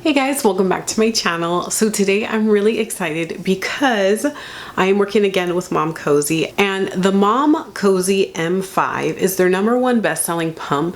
Hey guys, welcome back to my channel. So today I'm really excited because I am working again with Momcozy, and the Momcozy M5 is their #1 best-selling pump,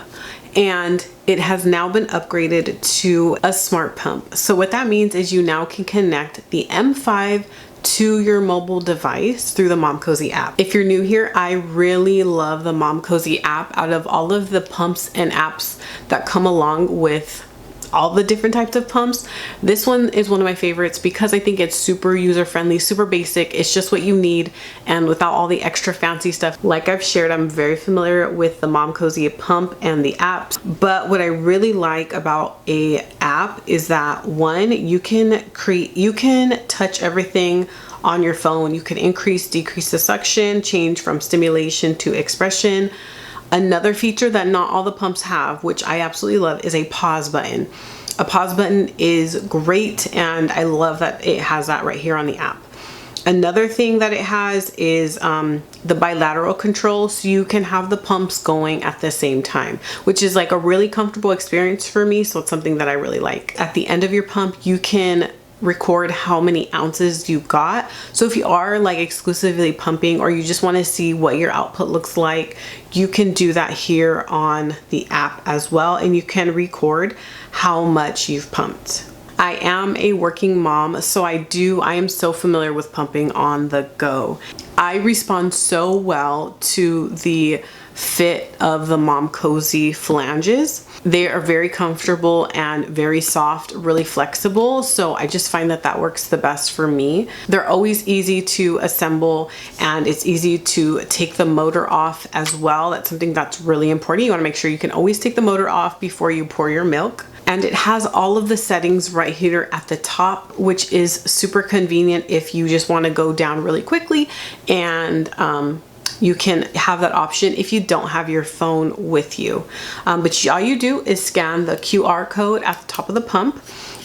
and it has now been upgraded to a smart pump. So what that means is you now can connect the M5 to your mobile device through the Momcozy app. If you're new here, I really love the Momcozy app. Out of all of the pumps and apps that come along with all the different types of pumps, this one is one of my favorites because I think it's super user-friendly, super basic. It's just what you need, and without all the extra fancy stuff. Like I've shared, I'm very familiar with the Momcozy pump and the apps, but what I really like about a app is that one, you can touch everything on your phone. You can increase, decrease the suction, change from stimulation to expression. Another feature that not all the pumps have, which I absolutely love, is a pause button. A pause button is great, and I love that it has that right here on the app. Another thing that it has is the bilateral control, so you can have the pumps going at the same time, which is like a really comfortable experience for me, so it's something that I really like. At the end of your pump, you can record how many ounces you got. So if you are like exclusively pumping, or you just want to see what your output looks like, you can do that here on the app as well, and you can record how much you've pumped. I am a working mom, so I am so familiar with pumping on the go. I respond so well to the fit of the Momcozy flanges. They are very comfortable and very soft, really flexible, so I just find that works the best for me. They're always easy to assemble, and it's easy to take the motor off as well. That's something that's really important. You want to make sure you can always take the motor off before you pour your milk. And it has all of the settings right here at the top, which is super convenient if you just want to go down really quickly, and you can have that option if you don't have your phone with you. But all you do is scan the QR code at the top of the pump,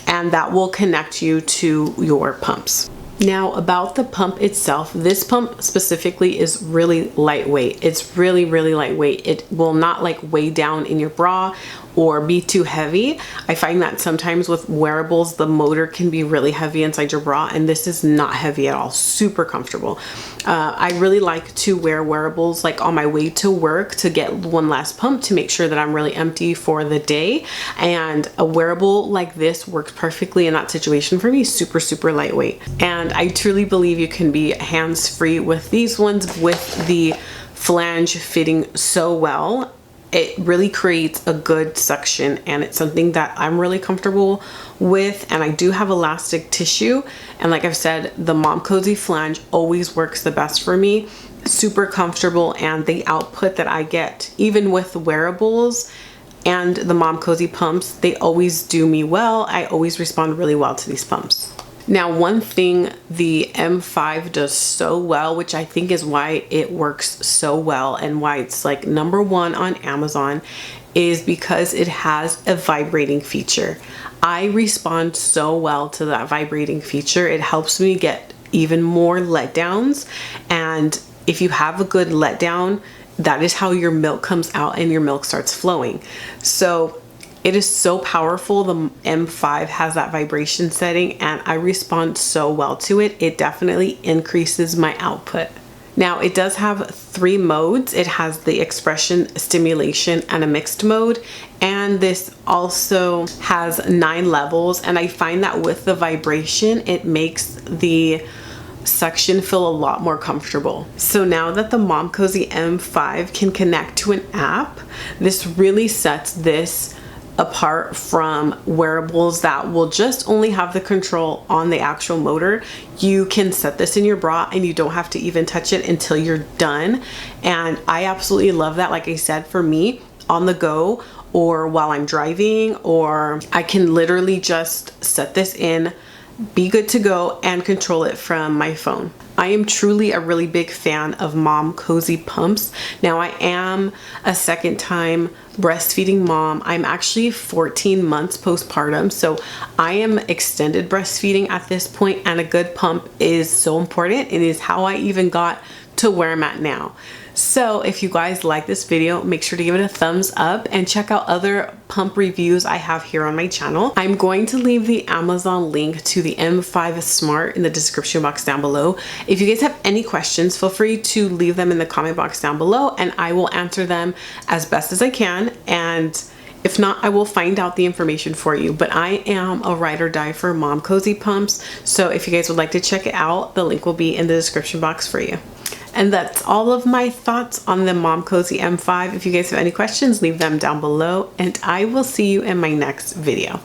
and that will connect you to your pumps. Now about the pump itself, this pump specifically is really lightweight. It's really lightweight. It will not like weigh down in your bra or be too heavy. I find that sometimes with wearables, the motor can be really heavy inside your bra, and this is not heavy at all. Super comfortable. I really like to wear wearables like on my way to work to get one last pump to make sure that I'm really empty for the day, and a wearable like this works perfectly in that situation for me. Super lightweight, and I truly believe you can be hands-free with these ones with the flange fitting so well. It really creates a good suction, and it's something that I'm really comfortable with. And I do have elastic tissue, and like I've said, the Momcozy flange always works the best for me. Super comfortable, and the output that I get, even with wearables and the Momcozy pumps, they always do me well. I always respond really well to these pumps. Now, one thing the M5 does so well, which I think is why it works so well and why it's like #1 on Amazon, is because it has a vibrating feature. I respond so well to that vibrating feature. It helps me get even more letdowns, and if you have a good letdown, that is how your milk comes out and your milk starts flowing. So it is so powerful. The M5 has that vibration setting, and I respond so well to it. It definitely increases my output. Now, it does have 3 modes. It has the expression, stimulation, and a mixed mode. And this also has 9 levels. And I find that with the vibration, it makes the suction feel a lot more comfortable. So now that the Momcozy M5 can connect to an app, this really sets this apart from wearables that will just only have the control on the actual motor. You can set this in your bra and you don't have to even touch it until you're done. And I absolutely love that. Like I said, for me, on the go or while I'm driving, or I can literally just set this in, be good to go, and control it from my phone. I am truly a really big fan of Momcozy pumps. Now, I am a second-time breastfeeding mom. I'm actually 14 months postpartum, so I am extended breastfeeding at this point, and a good pump is so important. It is how I even got to where I'm at now. So if you guys like this video, make sure to give it a thumbs up and check out other pump reviews I have here on my channel. I'm going to leave the Amazon link to the M5 Smart in the description box down below. If you guys have any questions, feel free to leave them in the comment box down below and I will answer them as best as I can. And if not, I will find out the information for you. But I am a ride or die for Momcozy pumps. So if you guys would like to check it out, the link will be in the description box for you. And that's all of my thoughts on the Momcozy M5. If you guys have any questions, leave them down below and I will see you in my next video.